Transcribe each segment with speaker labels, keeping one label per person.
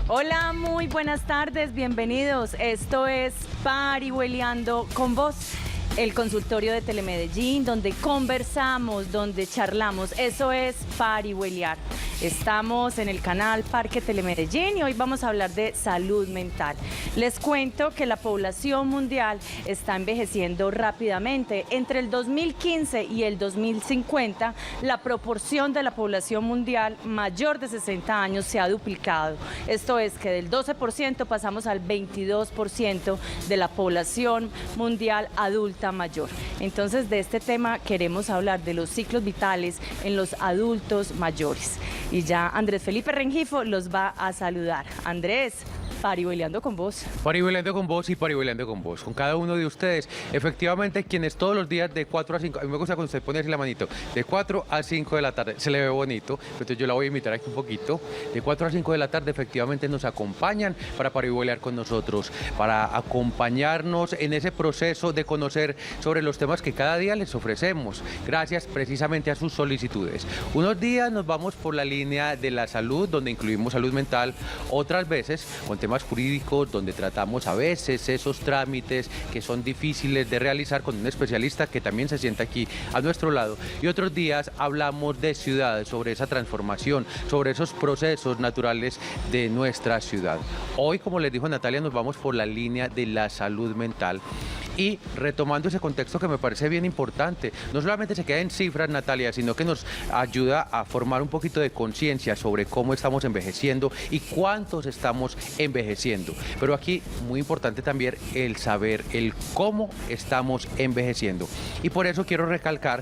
Speaker 1: Hola, muy buenas tardes, bienvenidos. Esto es Parihueliando con Vos, el consultorio de Telemedellín, donde conversamos, donde charlamos. Eso es Parihueliar. Estamos en el canal Parque Telemedellín y hoy vamos a hablar de salud mental. Les cuento que la población mundial está envejeciendo rápidamente. Entre el 2015 y el 2050, la proporción de la población mundial mayor de 60 años se ha duplicado. Esto es que del 12% pasamos al 22% de la población mundial adulta mayor. Entonces, de este tema queremos hablar de los ciclos vitales en los adultos mayores. Y ya Andrés Felipe Rengifo los va a saludar. Andrés, Parihueliando con Vos.
Speaker 2: Parihueliando con Vos y Parihueliando con Vos, con cada uno de ustedes. Efectivamente, quienes todos los días de 4 a 5, a mí me gusta cuando usted pone así la manito, de 4 a 5 de la tarde, se le ve bonito, entonces yo la voy a imitar aquí un poquito. De 4 a 5 de la tarde efectivamente nos acompañan para parihueliar con nosotros, para acompañarnos en ese proceso de conocer sobre los temas que cada día les ofrecemos, gracias precisamente a sus solicitudes. Unos días nos vamos por la línea de la salud, donde incluimos salud mental, otras veces con temas jurídicos, donde tratamos a veces esos trámites que son difíciles de realizar con un especialista que también se sienta aquí a nuestro lado, y otros días hablamos de ciudades, sobre esa transformación, sobre esos procesos naturales de nuestra ciudad. Hoy, como les dijo Natalia, nos vamos por la línea de la salud mental y retomando ese contexto que me parece bien importante, no solamente se queda en cifras, Natalia, sino que nos ayuda a formar un poquito de conciencia sobre cómo estamos envejeciendo y cuántos estamos envejeciendo. Pero aquí, muy importante también el saber el cómo estamos envejeciendo. Y por eso quiero recalcar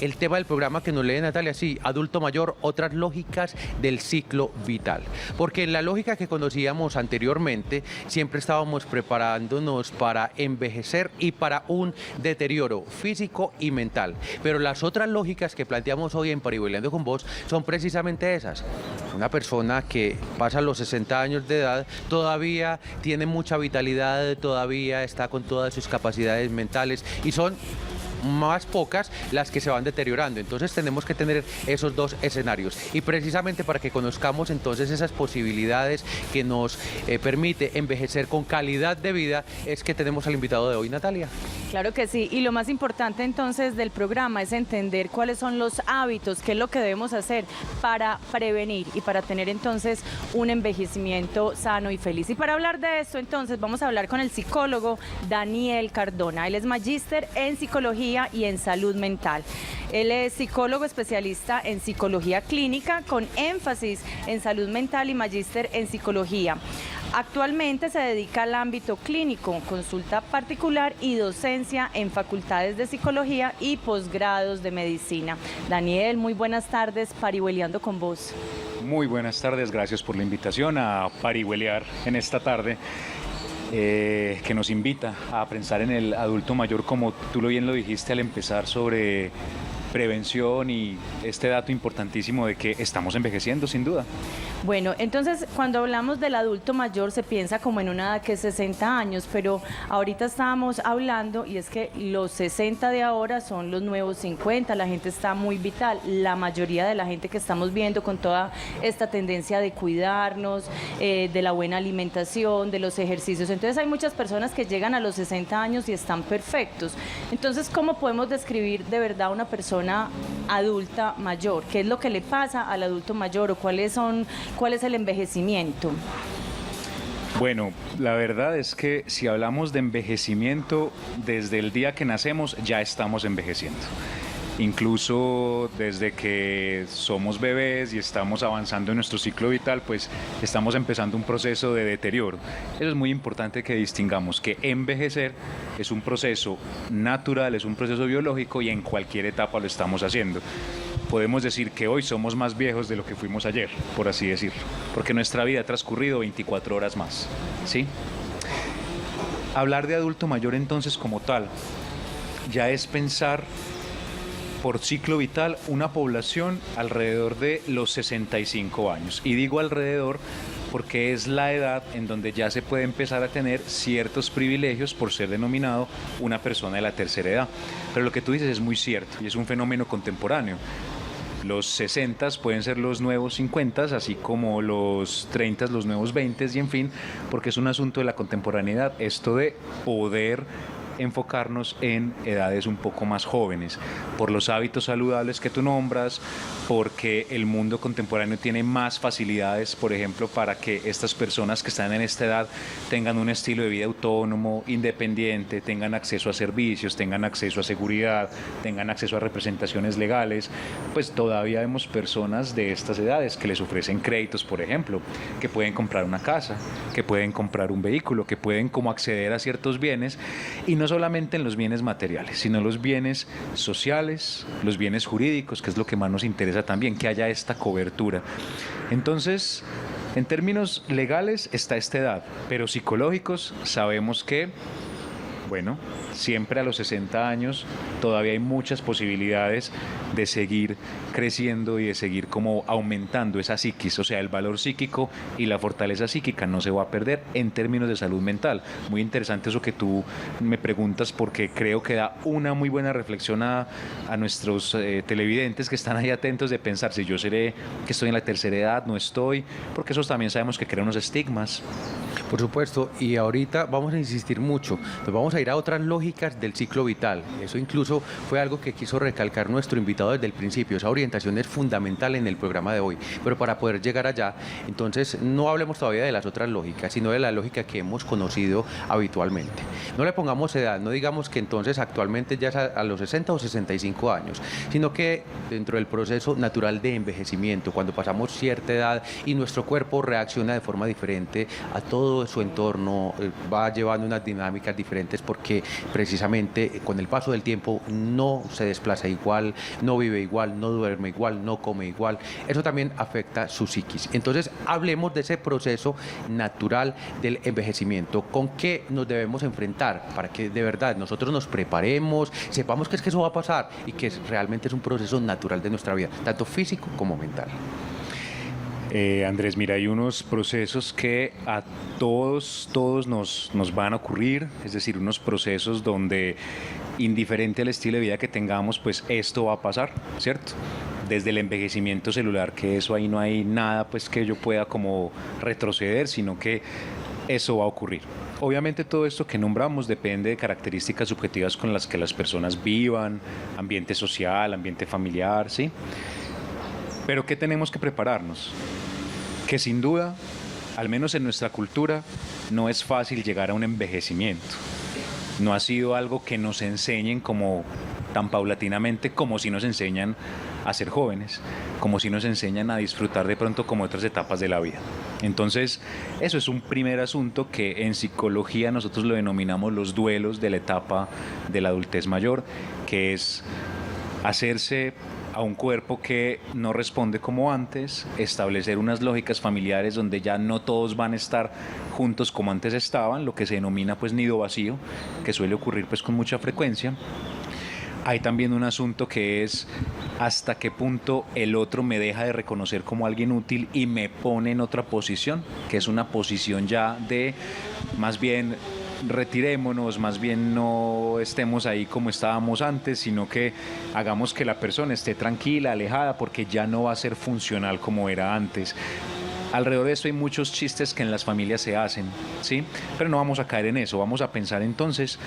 Speaker 2: el tema del programa que nos lee Natalia, sí, adulto mayor, otras lógicas del ciclo vital. Porque en la lógica que conocíamos anteriormente, siempre estábamos preparándonos para envejecer y para un deterioro físico y mental. Pero las otras lógicas que planteamos hoy en Parihueliando con Vos son precisamente esas. Una persona que pasa los 60 años de edad todavía tiene mucha vitalidad, todavía está con todas sus capacidades mentales y son más pocas las que se van deteriorando. Entonces tenemos que tener esos dos escenarios y precisamente para que conozcamos entonces esas posibilidades que nos permite envejecer con calidad de vida es que tenemos al invitado de hoy, Natalia.
Speaker 1: Claro que sí, y lo más importante entonces del programa es entender cuáles son los hábitos, qué es lo que debemos hacer para prevenir y para tener entonces un envejecimiento sano y feliz. Y para hablar de esto entonces vamos a hablar con el psicólogo Daniel Cardona. Él es magíster en psicología y en salud mental. Él es psicólogo especialista en psicología clínica con énfasis en salud mental y magíster en psicología. Actualmente se dedica al ámbito clínico, consulta particular y docencia en facultades de psicología y posgrados de medicina. Daniel, muy buenas tardes, Parihueliando con Vos.
Speaker 3: Muy buenas tardes, gracias por la invitación a parihueliar en esta tarde. Que nos invita a pensar en el adulto mayor, como tú bien lo dijiste al empezar, sobre prevención y este dato importantísimo de que estamos envejeciendo sin duda.
Speaker 1: Bueno, entonces cuando hablamos del adulto mayor se piensa como en una edad que es 60 años, pero ahorita estábamos hablando y es que los 60 de ahora son los nuevos 50, la gente está muy vital, la mayoría de la gente que estamos viendo con toda esta tendencia de cuidarnos, de la buena alimentación, de los ejercicios, entonces hay muchas personas que llegan a los 60 años y están perfectos. Entonces, ¿cómo podemos describir de verdad una persona adulta mayor? ¿Qué es lo que le pasa al adulto mayor o cuál es el envejecimiento?
Speaker 3: Bueno, la verdad es que si hablamos de envejecimiento, desde el día que nacemos ya estamos envejeciendo. Incluso desde que somos bebés y estamos avanzando en nuestro ciclo vital, pues estamos empezando un proceso de deterioro. Eso es muy importante que distingamos, que envejecer es un proceso natural, es un proceso biológico y en cualquier etapa lo estamos haciendo. Podemos decir que hoy somos más viejos de lo que fuimos ayer, por así decirlo, porque nuestra vida ha transcurrido 24 horas más, ¿sí? Hablar de adulto mayor entonces como tal ya es pensar por ciclo vital una población alrededor de los 65 años. Y digo alrededor porque es la edad en donde ya se puede empezar a tener ciertos privilegios por ser denominado una persona de la tercera edad. Pero lo que tú dices es muy cierto y es un fenómeno contemporáneo. Los 60 pueden ser los nuevos 50, así como los 30 los nuevos 20 y en fin, porque es un asunto de la contemporaneidad, esto de poder enfocarnos en edades un poco más jóvenes, por los hábitos saludables que tú nombras, porque el mundo contemporáneo tiene más facilidades, por ejemplo, para que estas personas que están en esta edad tengan un estilo de vida autónomo, independiente, tengan acceso a servicios, tengan acceso a seguridad, tengan acceso a representaciones legales. Pues todavía vemos personas de estas edades que les ofrecen créditos, por ejemplo, que pueden comprar una casa, que pueden comprar un vehículo, que pueden como acceder a ciertos bienes, y no solamente en los bienes materiales, sino los bienes sociales, los bienes jurídicos, que es lo que más nos interesa también, que haya esta cobertura. Entonces, en términos legales está esta edad, pero psicológicos sabemos que, bueno, siempre a los 60 años todavía hay muchas posibilidades de seguir creciendo y de seguir como aumentando esa psiquis, o sea, el valor psíquico y la fortaleza psíquica no se va a perder en términos de salud mental. Muy interesante eso que tú me preguntas, porque creo que da una muy buena reflexión a nuestros televidentes que están ahí atentos de pensar si yo seré que estoy en la tercera edad, no estoy, porque esos también sabemos que crean unos estigmas.
Speaker 2: Por supuesto, y ahorita vamos a insistir mucho, nos vamos a ir a otras lógicas del ciclo vital. Eso incluso fue algo que quiso recalcar nuestro invitado desde el principio. Esa orientación es fundamental en el programa de hoy, pero para poder llegar allá, entonces no hablemos todavía de las otras lógicas, sino de la lógica que hemos conocido habitualmente. No le pongamos edad, no digamos que entonces actualmente ya es a los 60 o 65 años, sino que dentro del proceso natural de envejecimiento, cuando pasamos cierta edad y nuestro cuerpo reacciona de forma diferente a todo su entorno, va llevando unas dinámicas diferentes porque precisamente con el paso del tiempo no se desplaza igual, no vive igual, no duerme igual, no come igual. Eso también afecta su psiquis. Entonces hablemos de ese proceso natural del envejecimiento. ¿Con qué nos debemos enfrentar para que de verdad nosotros nos preparemos, sepamos que es que eso va a pasar y que realmente es un proceso natural de nuestra vida, tanto físico como mental?
Speaker 3: Andrés, mira, hay unos procesos que a todos nos van a ocurrir, es decir, unos procesos donde, indiferente al estilo de vida que tengamos, pues esto va a pasar, ¿cierto? Desde el envejecimiento celular, que eso ahí no hay nada pues que yo pueda como retroceder, sino que eso va a ocurrir. Obviamente todo esto que nombramos depende de características subjetivas con las que las personas vivan, ambiente social, ambiente familiar, ¿sí? Pero ¿qué tenemos que prepararnos? Que sin duda, al menos en nuestra cultura, no es fácil llegar a un envejecimiento. No ha sido algo que nos enseñen como tan paulatinamente como si nos enseñan a ser jóvenes, como si nos enseñan a disfrutar de pronto como otras etapas de la vida. Entonces, eso es un primer asunto que en psicología nosotros lo denominamos los duelos de la etapa de la adultez mayor, que es hacerse a un cuerpo que no responde como antes, establecer unas lógicas familiares donde ya no todos van a estar juntos como antes estaban, lo que se denomina pues nido vacío, que suele ocurrir pues con mucha frecuencia. Hay también un asunto que es hasta qué punto el otro me deja de reconocer como alguien útil y me pone en otra posición, que es una posición ya de más bien retirémonos, más bien no estemos ahí como estábamos antes, sino que hagamos que la persona esté tranquila, alejada, porque ya no va a ser funcional como era antes. Alrededor de esto hay muchos chistes que en las familias se hacen, ¿sí? Pero no vamos a caer en eso, vamos a pensar entonces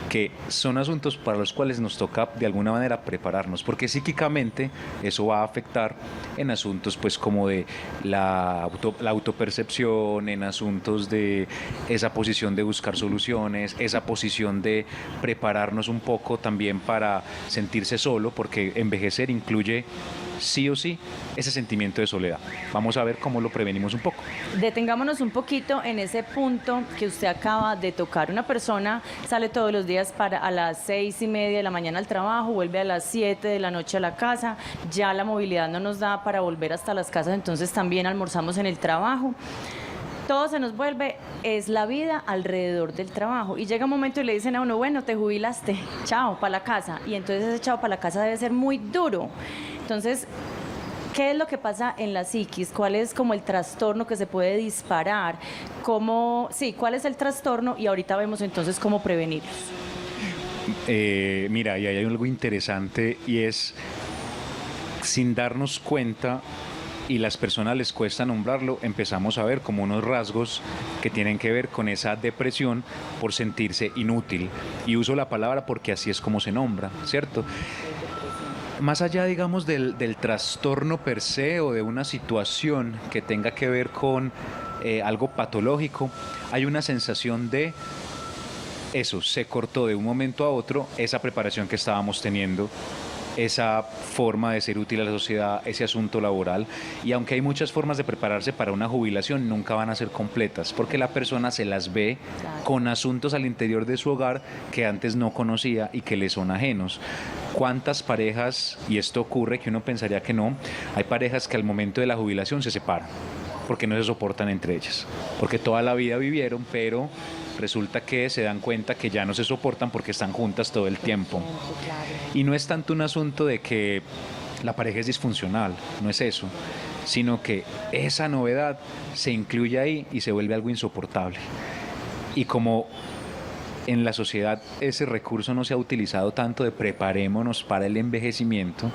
Speaker 3: que son asuntos para los cuales nos toca de alguna manera prepararnos, porque psíquicamente eso va a afectar en asuntos pues como de la autopercepción, en asuntos de esa posición de buscar soluciones, esa posición de prepararnos un poco también para sentirse solo, porque envejecer incluye sí o sí ese sentimiento de soledad. Vamos a ver cómo lo prevenimos un poco.
Speaker 1: Detengámonos un poquito en ese punto que usted acaba de tocar. Una persona sale todos los días a las 6:30 de la mañana al trabajo, vuelve a las 7 de la noche a la casa, ya la movilidad no nos da para volver hasta las casas, entonces también almorzamos en el trabajo. todo se nos vuelve, es la vida alrededor del trabajo. Y llega un momento y le dicen a uno, bueno, te jubilaste, chao, para la casa. Y entonces ese chao para la casa debe ser muy duro. Entonces, ¿qué es lo que pasa en la psiquis? ¿Cuál es como el trastorno que se puede disparar? ¿Cuál es el trastorno? Y ahorita vemos entonces cómo prevenirlos.
Speaker 3: Mira, y hay algo interesante y es, sin darnos cuenta, y las personas les cuesta nombrarlo, empezamos a ver como unos rasgos que tienen que ver con esa depresión por sentirse inútil. Y uso la palabra porque así es como se nombra, ¿cierto? Más allá, digamos, del trastorno per se o de una situación que tenga que ver con algo patológico, hay una sensación de eso, se cortó de un momento a otro esa preparación que estábamos teniendo, esa forma de ser útil a la sociedad, ese asunto laboral. Y aunque hay muchas formas de prepararse para una jubilación, nunca van a ser completas, porque la persona se las ve con asuntos al interior de su hogar que antes no conocía y que le son ajenos. ¿Cuántas parejas, y esto ocurre que uno pensaría que no, hay parejas que al momento de la jubilación se separan, porque no se soportan entre ellas, porque toda la vida vivieron, pero resulta que se dan cuenta que ya no se soportan porque están juntas todo el tiempo. Y no es tanto un asunto de que la pareja es disfuncional, no es eso, sino que esa novedad se incluye ahí y se vuelve algo insoportable. Y como en la sociedad ese recurso no se ha utilizado tanto de preparémonos para el envejecimiento,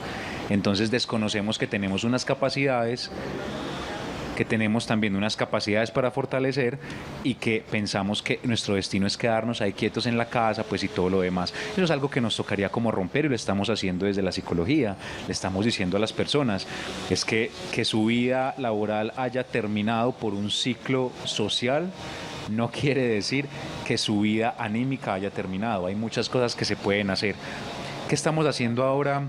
Speaker 3: entonces desconocemos que tenemos unas capacidades, que tenemos también unas capacidades para fortalecer y que pensamos que nuestro destino es quedarnos ahí quietos en la casa, pues y todo lo demás. Eso es algo que nos tocaría como romper y lo estamos haciendo desde la psicología. Le estamos diciendo a las personas, es que su vida laboral haya terminado por un ciclo social no quiere decir que su vida anímica haya terminado. Hay muchas cosas que se pueden hacer. ¿Qué estamos haciendo ahora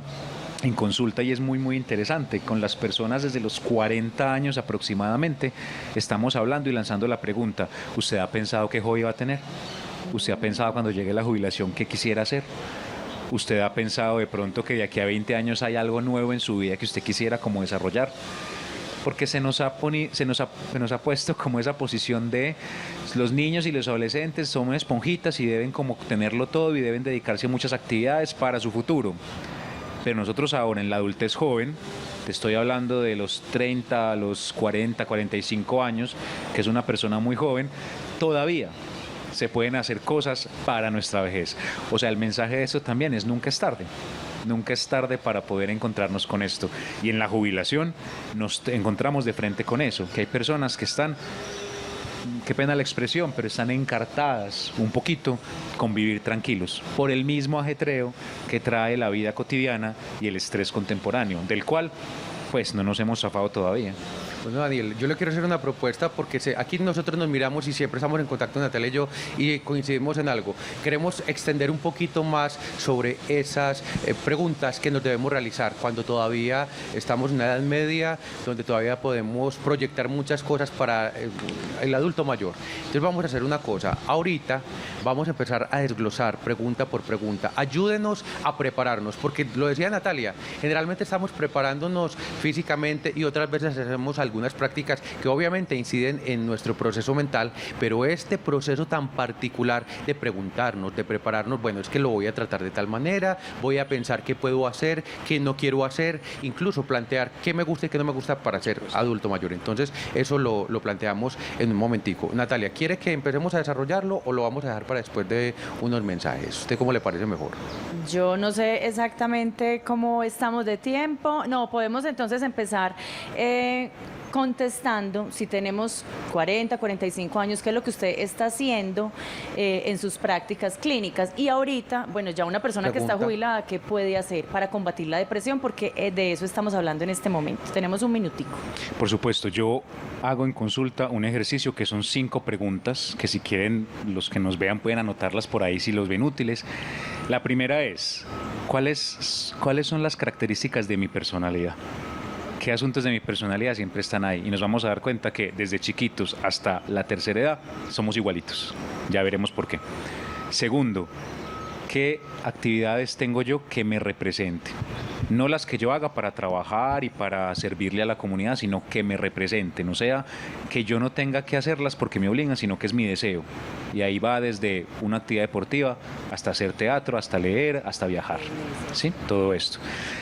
Speaker 3: en consulta? Y es muy interesante, con las personas desde los 40 años aproximadamente, estamos hablando y lanzando la pregunta: ¿usted ha pensado qué hobby va a tener? ¿Usted ha pensado cuando llegue la jubilación qué quisiera hacer? ¿Usted ha pensado de pronto que de aquí a 20 años hay algo nuevo en su vida que usted quisiera como desarrollar? Porque se nos ha puesto como esa posición de los niños y los adolescentes son esponjitas y deben como tenerlo todo y deben dedicarse a muchas actividades para su futuro. Pero nosotros ahora en la adultez joven, te estoy hablando de los 30 a los 40, 45 años, que es una persona muy joven, todavía se pueden hacer cosas para nuestra vejez. O sea, el mensaje de esto también es: nunca es tarde. Nunca es tarde para poder encontrarnos con esto. Y en la jubilación nos encontramos de frente con eso, que hay personas que están, qué pena la expresión, pero están encartadas un poquito con vivir tranquilos por el mismo ajetreo que trae la vida cotidiana y el estrés contemporáneo, del cual pues no nos hemos zafado todavía.
Speaker 2: Bueno, Daniel, yo le quiero hacer una propuesta porque aquí nosotros nos miramos y siempre estamos en contacto, Natalia y yo, y coincidimos en algo. Queremos extender un poquito más sobre esas preguntas que nos debemos realizar cuando todavía estamos en una edad media, donde todavía podemos proyectar muchas cosas para el adulto mayor. Entonces vamos a hacer una cosa. Ahorita vamos a empezar a desglosar pregunta por pregunta. Ayúdenos a prepararnos, porque lo decía Natalia, generalmente estamos preparándonos físicamente y otras veces hacemos algunas prácticas que obviamente inciden en nuestro proceso mental, pero este proceso tan particular de preguntarnos, de prepararnos, bueno, es que lo voy a tratar de tal manera, voy a pensar qué puedo hacer, qué no quiero hacer, incluso plantear qué me gusta y qué no me gusta para ser adulto mayor. Entonces, eso lo planteamos en un momentico. Natalia, ¿quiere que empecemos a desarrollarlo o lo vamos a dejar para después de unos mensajes? ¿Usted cómo le parece mejor?
Speaker 1: Yo no sé exactamente cómo estamos de tiempo. No, podemos entonces empezar contestando si tenemos 40, 45 años, qué es lo que usted está haciendo en sus prácticas clínicas. Y ahorita, bueno, ya una persona que está jubilada, ¿qué puede hacer para combatir la depresión? Porque de eso estamos hablando en este momento. Tenemos un minutico.
Speaker 3: Por supuesto, yo hago en consulta un ejercicio que son 5 preguntas, que si quieren los que nos vean pueden anotarlas por ahí si los ven útiles. La primera es: ¿cuáles son las características de mi personalidad? ¿Qué asuntos de mi personalidad siempre están ahí? Y nos vamos a dar cuenta que desde chiquitos hasta la tercera edad somos igualitos. Ya veremos por qué. Segundo, qué actividades tengo yo que me representen. No las que yo haga para trabajar y para servirle a la comunidad, sino que me representen. O sea, que yo no tenga que hacerlas porque me obligan, sino que es mi deseo. Y ahí va desde una actividad deportiva hasta hacer teatro, hasta leer, hasta viajar. ¿Sí? Todo esto.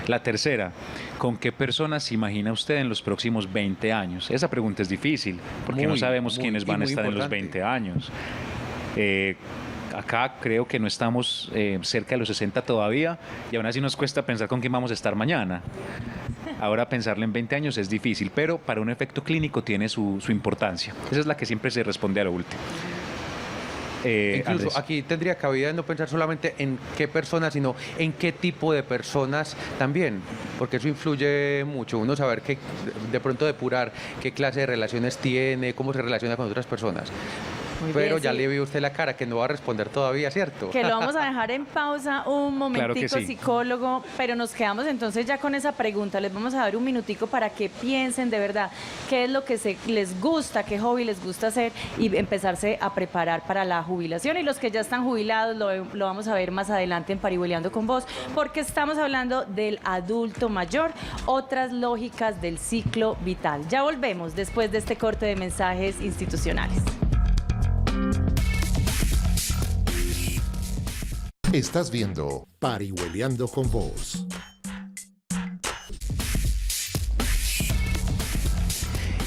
Speaker 3: La tercera, ¿con qué personas se imagina usted en los próximos 20 años? Esa pregunta es difícil, porque no sabemos quiénes van a estar en los 20 años. Acá creo que no estamos cerca de los 60 todavía y aún así nos cuesta pensar con quién vamos a estar mañana. Ahora pensarlo en 20 años es difícil, pero para un efecto clínico tiene su importancia. Esa es la que siempre se responde a lo último.
Speaker 2: Incluso
Speaker 3: Andrés.
Speaker 2: aquí tendría cabida no pensar solamente en qué personas, sino en qué tipo de personas también, porque eso influye mucho. Uno saber qué, de pronto depurar qué clase de relaciones tiene, cómo se relaciona con otras personas.
Speaker 1: Muy
Speaker 2: Pero
Speaker 1: bien,
Speaker 2: ya
Speaker 1: sí.
Speaker 2: le vi a usted la cara que no va a responder todavía, ¿cierto?
Speaker 1: Que lo vamos a dejar en pausa un momentico,
Speaker 3: Claro que sí.
Speaker 1: psicólogo, pero nos quedamos entonces ya con esa pregunta. Les vamos a dar un minutico para que piensen de verdad qué es lo que les gusta, qué hobby les gusta hacer y empezarse a preparar para la jubilación. Y los que ya están jubilados lo vamos a ver más adelante en Parihueliando con Vos, porque estamos hablando del adulto mayor, otras lógicas del ciclo vital. Ya volvemos después de este corte de mensajes institucionales.
Speaker 4: Estás viendo Parihueliando con Vos.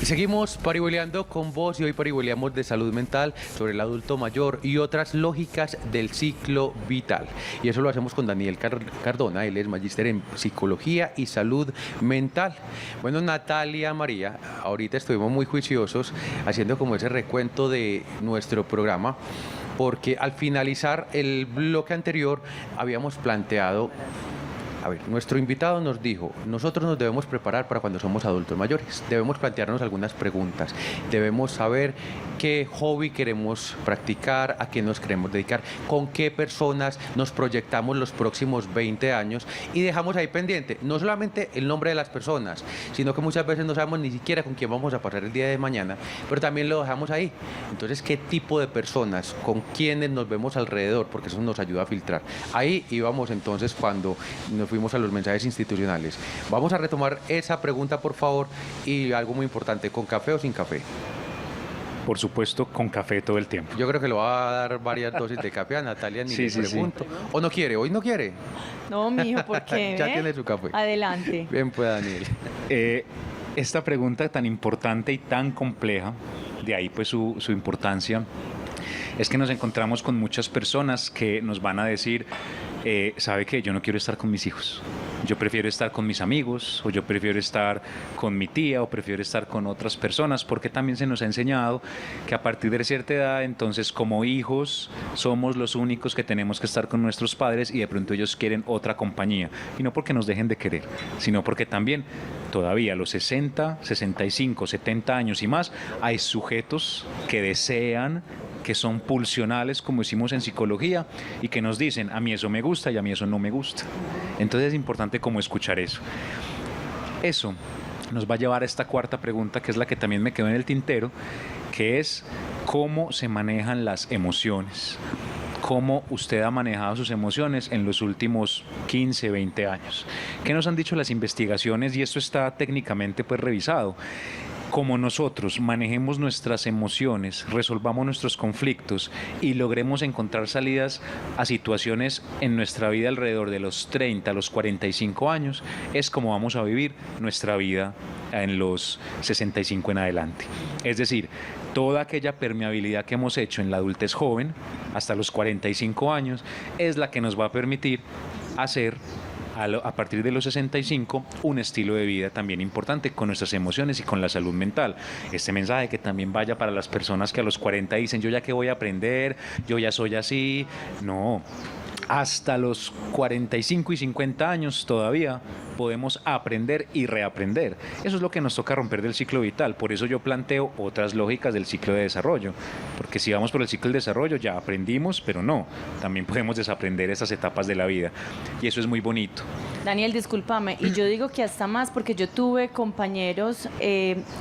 Speaker 2: Y seguimos parihueliando con vos y hoy parihueliamos de salud mental sobre el adulto mayor y otras lógicas del ciclo vital. Y eso lo hacemos con Daniel Cardona, él es magíster en psicología y salud mental. Bueno, Natalia, María, ahorita estuvimos muy juiciosos haciendo como ese recuento de nuestro programa, porque al finalizar el bloque anterior habíamos planteado. A ver, nuestro invitado nos dijo, nosotros nos debemos preparar para cuando somos adultos mayores, debemos plantearnos algunas preguntas, debemos saber qué hobby queremos practicar, a qué nos queremos dedicar, con qué personas nos proyectamos los próximos 20 años y dejamos ahí pendiente, no solamente el nombre de las personas, sino que muchas veces no sabemos ni siquiera con quién vamos a pasar el día de mañana, pero también lo dejamos ahí. Entonces, ¿qué tipo de personas, con quiénes nos vemos alrededor? Porque eso nos ayuda a filtrar. Ahí íbamos entonces cuando nos fuimos a los mensajes institucionales. Vamos a retomar esa pregunta, por favor, y algo muy importante, ¿con café o sin café?
Speaker 3: Por supuesto, con café todo el tiempo.
Speaker 2: Yo creo que le va a dar varias dosis de café a Natalia, ni
Speaker 3: Sí,
Speaker 2: le
Speaker 3: sí, sí.
Speaker 2: pregunto. ¿O no quiere? ¿Hoy no quiere?
Speaker 1: No, mijo, ¿por qué?
Speaker 2: Ya tiene su café.
Speaker 1: Adelante.
Speaker 2: Bien, pues, Daniel.
Speaker 3: Esta pregunta tan importante y tan compleja, de ahí pues su importancia, es que nos encontramos con muchas personas que nos van a decir, ¿sabe qué? Yo no quiero estar con mis hijos. Yo prefiero estar con mis amigos, o yo prefiero estar con mi tía, o prefiero estar con otras personas, porque también se nos ha enseñado que a partir de cierta edad, entonces como hijos, somos los únicos que tenemos que estar con nuestros padres y de pronto ellos quieren otra compañía. Y no porque nos dejen de querer, sino porque también todavía a los 60, 65, 70 años y más, hay sujetos que desean, que son pulsionales, como decimos en psicología, y que nos dicen, a mí eso me gusta y a mí eso no me gusta. Entonces es importante como escuchar eso. Eso nos va a llevar a esta cuarta pregunta, que es la que también me quedó en el tintero, que es cómo se manejan las emociones. ¿Cómo usted ha manejado sus emociones en los últimos 15, 20 años? ¿Qué nos han dicho las investigaciones? Y esto está técnicamente pues revisado. Como nosotros manejemos nuestras emociones, resolvamos nuestros conflictos y logremos encontrar salidas a situaciones en nuestra vida alrededor de los 30 a los 45 años, es como vamos a vivir nuestra vida en los 65 en adelante. Es decir, toda aquella permeabilidad que hemos hecho en la adultez joven, hasta los 45 años, es la que nos va a permitir hacer a partir de los 65, un estilo de vida también importante con nuestras emociones y con la salud mental. Este mensaje que también vaya para las personas que a los 40 dicen, yo ya que voy a aprender, yo ya soy así. No, hasta los 45 y 50 años todavía podemos aprender y reaprender. Eso es lo que nos toca romper del ciclo vital. Por eso yo planteo otras lógicas del ciclo de desarrollo. Porque si vamos por el ciclo del desarrollo ya aprendimos, pero no. También podemos desaprender esas etapas de la vida. Y eso es muy bonito.
Speaker 1: Daniel, discúlpame, y yo digo que hasta más porque yo tuve compañeros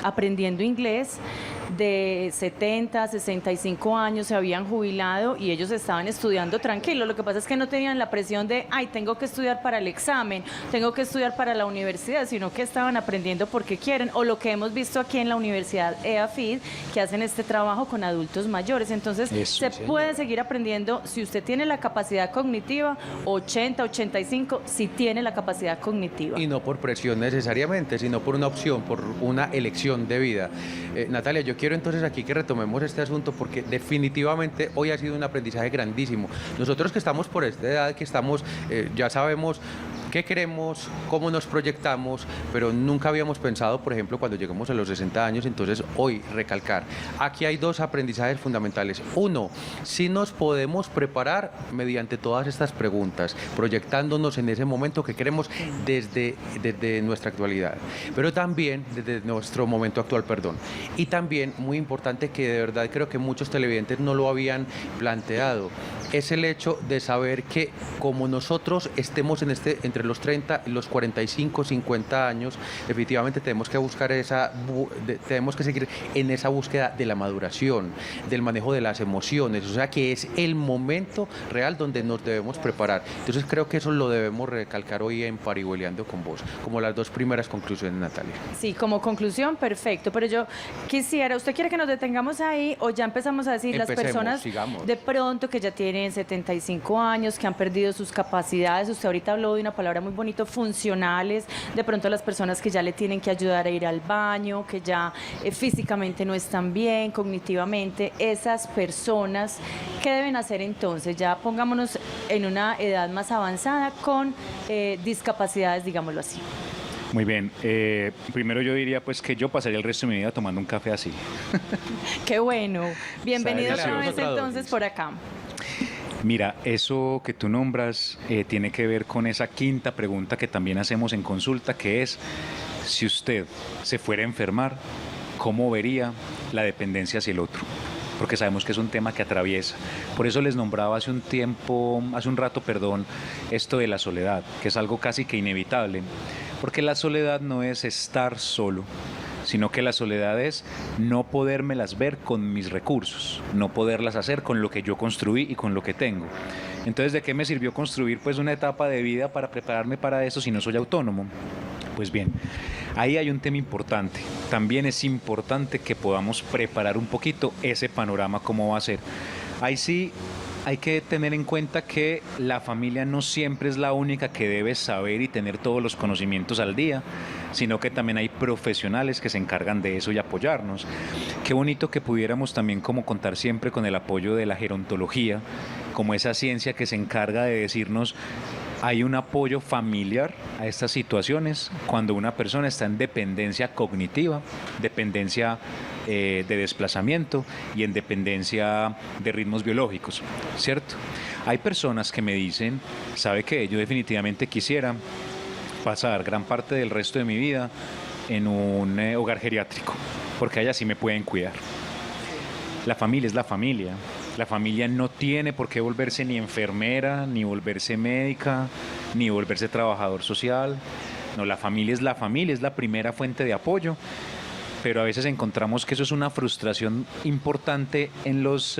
Speaker 1: aprendiendo inglés de 70, 65 años se habían jubilado y ellos estaban estudiando tranquilos. Lo que pasa es que no tenían la presión de, ay, tengo que estudiar para el examen, tengo que estudiar para la universidad, sino que estaban aprendiendo porque quieren, o lo que hemos visto aquí en la Universidad EAFID, que hacen este trabajo con adultos mayores. Entonces, se puede seguir aprendiendo si usted tiene la capacidad cognitiva, 80, 85, si tiene la capacidad cognitiva.
Speaker 2: Y no por presión necesariamente, sino por una opción, por una elección de vida. Natalia, yo quiero entonces aquí que retomemos este asunto porque definitivamente hoy ha sido un aprendizaje grandísimo. Nosotros que estamos por esta edad, que estamos, ya sabemos qué queremos, cómo nos proyectamos, pero nunca habíamos pensado, por ejemplo, cuando llegamos a los 60 años, entonces hoy recalcar, aquí hay dos aprendizajes fundamentales. Uno, si nos podemos preparar mediante todas estas preguntas, proyectándonos en ese momento que queremos desde nuestra actualidad, pero también desde nuestro momento actual, perdón. Y también, muy importante, que de verdad creo que muchos televidentes no lo habían planteado, es el hecho de saber que como nosotros estemos entre los 30 y los 45, 50 años, definitivamente tenemos que buscar tenemos que seguir en esa búsqueda de la maduración, del manejo de las emociones, o sea que es el momento real donde nos debemos preparar. Entonces creo que eso lo debemos recalcar hoy en Parihueliando con Vos, como las dos primeras conclusiones, Natalia.
Speaker 1: Sí, como conclusión, perfecto, pero yo quisiera, ¿usted quiere que nos detengamos ahí o ya empezamos a decir
Speaker 2: Empecemos,
Speaker 1: las personas
Speaker 2: sigamos.
Speaker 1: de pronto que ya tienen 75 años, que han perdido sus capacidades? Usted ahorita habló de una palabra muy bonita, funcionales, de pronto las personas que ya le tienen que ayudar a ir al baño, que ya físicamente no están bien, cognitivamente, esas personas, ¿qué deben hacer entonces? Ya pongámonos en una edad más avanzada con discapacidades, digámoslo así.
Speaker 3: Muy bien, primero yo diría pues que yo pasaría el resto de mi vida tomando un café así.
Speaker 1: Qué bueno. Bienvenido
Speaker 3: Sabe,
Speaker 1: otra vez
Speaker 2: otra
Speaker 1: entonces
Speaker 2: dosis.
Speaker 1: por acá.
Speaker 3: Mira, eso que tú nombras tiene que ver con esa quinta pregunta que también hacemos en consulta, que es, si usted se fuera a enfermar, ¿cómo vería la dependencia hacia el otro? Porque sabemos que es un tema que atraviesa. Por eso les nombraba hace un rato, esto de la soledad, que es algo casi que inevitable. Porque la soledad no es estar solo, sino que la soledad es no podérmelas ver con mis recursos, no poderlas hacer con lo que yo construí y con lo que tengo. Entonces, ¿de qué me sirvió construir pues una etapa de vida para prepararme para eso si no soy autónomo? Pues bien, ahí hay un tema importante. También es importante que podamos preparar un poquito ese panorama, cómo va a ser. Ahí sí hay que tener en cuenta que la familia no siempre es la única que debe saber y tener todos los conocimientos al día, sino que también hay profesionales que se encargan de eso y apoyarnos. Qué bonito que pudiéramos también como contar siempre con el apoyo de la gerontología, como esa ciencia que se encarga de decirnos hay un apoyo familiar a estas situaciones cuando una persona está en dependencia cognitiva, dependencia de desplazamiento y en dependencia de ritmos biológicos, ¿cierto? Hay personas que me dicen, ¿sabe qué? Yo definitivamente quisiera pasar gran parte del resto de mi vida en un hogar geriátrico, porque allá sí me pueden cuidar. La familia es la familia. La familia no tiene por qué volverse ni enfermera, ni volverse médica, ni volverse trabajador social. No, la familia, es la primera fuente de apoyo. Pero a veces encontramos que eso es una frustración importante en los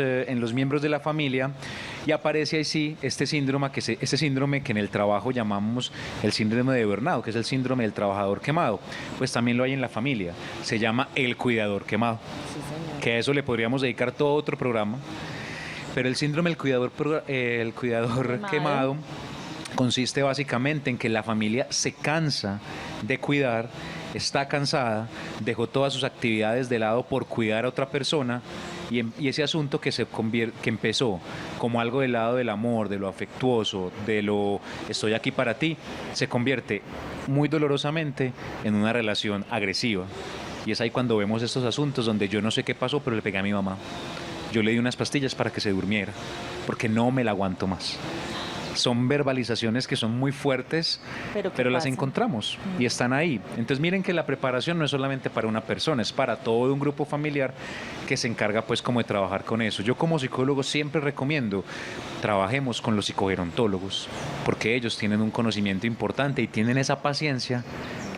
Speaker 3: miembros de la familia y aparece ahí sí este síndrome que en el trabajo llamamos el síndrome de burnout, que es el síndrome del trabajador quemado. Pues también lo hay en la familia. Se llama el cuidador quemado. Sí, señor. Que a eso le podríamos dedicar todo otro programa. Pero el síndrome del cuidador quemado consiste básicamente en que la familia se cansa de cuidar, está cansada, dejó todas sus actividades de lado por cuidar a otra persona y ese asunto que empezó como algo del lado del amor, de lo afectuoso, de lo estoy aquí para ti, se convierte muy dolorosamente en una relación agresiva. Y es ahí cuando vemos estos asuntos donde yo no sé qué pasó, pero le pegué a mi mamá. Yo le di unas pastillas para que se durmiera, porque no me la aguanto más. Son verbalizaciones que son muy fuertes, pero las encontramos y están ahí. Entonces miren que la preparación no es solamente para una persona, es para todo un grupo familiar que se encarga pues como de trabajar con eso. Yo como psicólogo siempre recomiendo, trabajemos con los psicogerontólogos, porque ellos tienen un conocimiento importante y tienen esa paciencia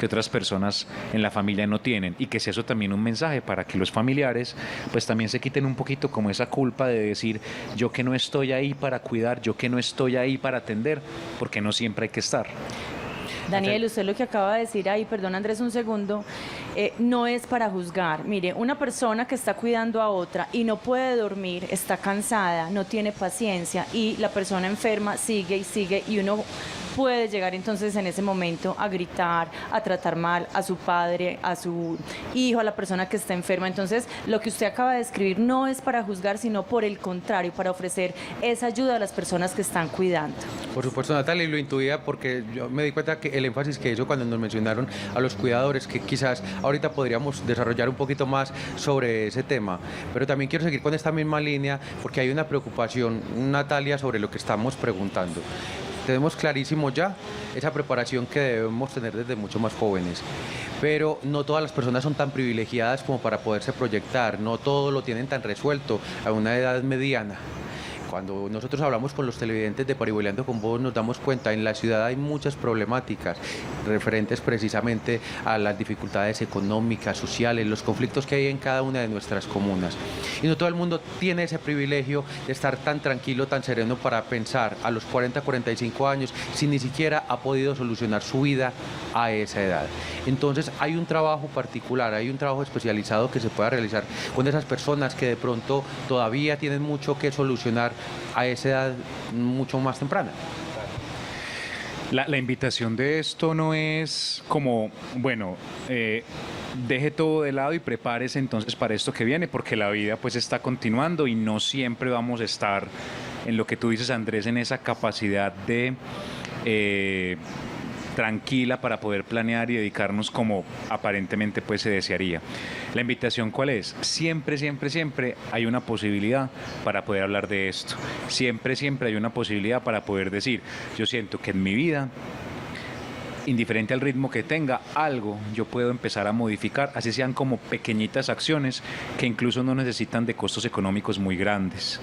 Speaker 3: que otras personas en la familia no tienen, y que sea eso también un mensaje para que los familiares pues también se quiten un poquito como esa culpa de decir yo que no estoy ahí para cuidar, yo que no estoy ahí para atender, porque no siempre hay que estar.
Speaker 1: Daniel, usted lo que acaba de decir ahí, perdón Andrés un segundo, no es para juzgar. Mire, una persona que está cuidando a otra y no puede dormir, está cansada, no tiene paciencia y la persona enferma sigue y sigue y uno puede llegar entonces en ese momento a gritar, a tratar mal a su padre, a su hijo, a la persona que está enferma. Entonces, lo que usted acaba de describir no es para juzgar, sino por el contrario, para ofrecer esa ayuda a las personas que están cuidando.
Speaker 2: Por supuesto, Natalia, y lo intuía porque yo me di cuenta que el énfasis que hizo cuando nos mencionaron a los cuidadores, que quizás ahorita podríamos desarrollar un poquito más sobre ese tema, pero también quiero seguir con esta misma línea porque hay una preocupación, Natalia, sobre lo que estamos preguntando. Tenemos clarísimo ya esa preparación que debemos tener desde mucho más jóvenes, pero no todas las personas son tan privilegiadas como para poderse proyectar, no todo lo tienen tan resuelto a una edad mediana. Cuando nosotros hablamos con los televidentes de Parihueliando con Vos, nos damos cuenta, en la ciudad hay muchas problemáticas referentes precisamente a las dificultades económicas, sociales, los conflictos que hay en cada una de nuestras comunas. Y no todo el mundo tiene ese privilegio de estar tan tranquilo, tan sereno para pensar a los 40, 45 años, si ni siquiera ha podido solucionar su vida a esa edad. Entonces hay un trabajo particular, hay un trabajo especializado que se pueda realizar con esas personas que de pronto todavía tienen mucho que solucionar a esa edad mucho más temprana.
Speaker 3: La invitación de esto no es como, bueno, deje todo de lado y prepárese entonces para esto que viene, porque la vida pues está continuando y no siempre vamos a estar en lo que tú dices, Andrés, en esa capacidad de tranquila para poder planear y dedicarnos como aparentemente pues se desearía. La invitación, ¿cuál es? Siempre, siempre, siempre hay una posibilidad para poder hablar de esto. Siempre, siempre hay una posibilidad para poder decir, yo siento que en mi vida, indiferente al ritmo que tenga, algo yo puedo empezar a modificar, así sean como pequeñitas acciones que incluso no necesitan de costos económicos muy grandes.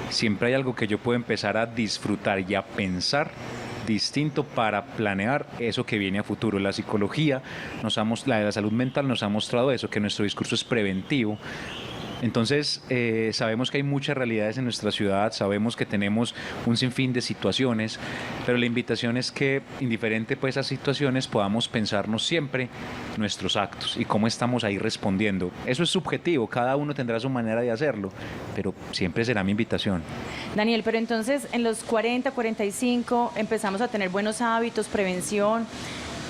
Speaker 3: Siempre hay algo que yo puedo empezar a disfrutar y a pensar distinto para planear eso que viene a futuro. La psicología, la salud mental nos ha mostrado eso, que nuestro discurso es preventivo. Entonces, sabemos que hay muchas realidades en nuestra ciudad, sabemos que tenemos un sinfín de situaciones, pero la invitación es que, indiferente pues a esas situaciones, podamos pensarnos siempre nuestros actos y cómo estamos ahí respondiendo. Eso es subjetivo, cada uno tendrá su manera de hacerlo, pero siempre será mi invitación.
Speaker 1: Daniel, pero entonces en los 40, 45 empezamos a tener buenos hábitos, prevención,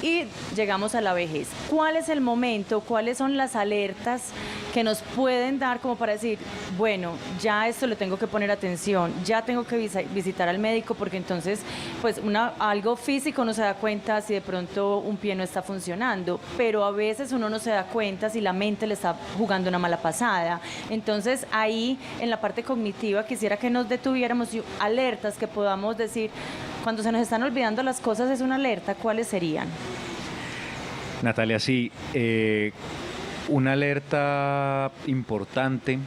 Speaker 1: y llegamos a la vejez. ¿Cuál es el momento, cuáles son las alertas que nos pueden dar como para decir, bueno, ya esto le tengo que poner atención, ya tengo que visitar al médico, porque entonces pues algo físico no se da cuenta si de pronto un pie no está funcionando, pero a veces uno no se da cuenta si la mente le está jugando una mala pasada? Entonces ahí en la parte cognitiva quisiera que nos detuviéramos y alertas que podamos decir, cuando se nos están olvidando las cosas es una alerta, ¿cuáles serían?
Speaker 3: Natalia, sí, una alerta importante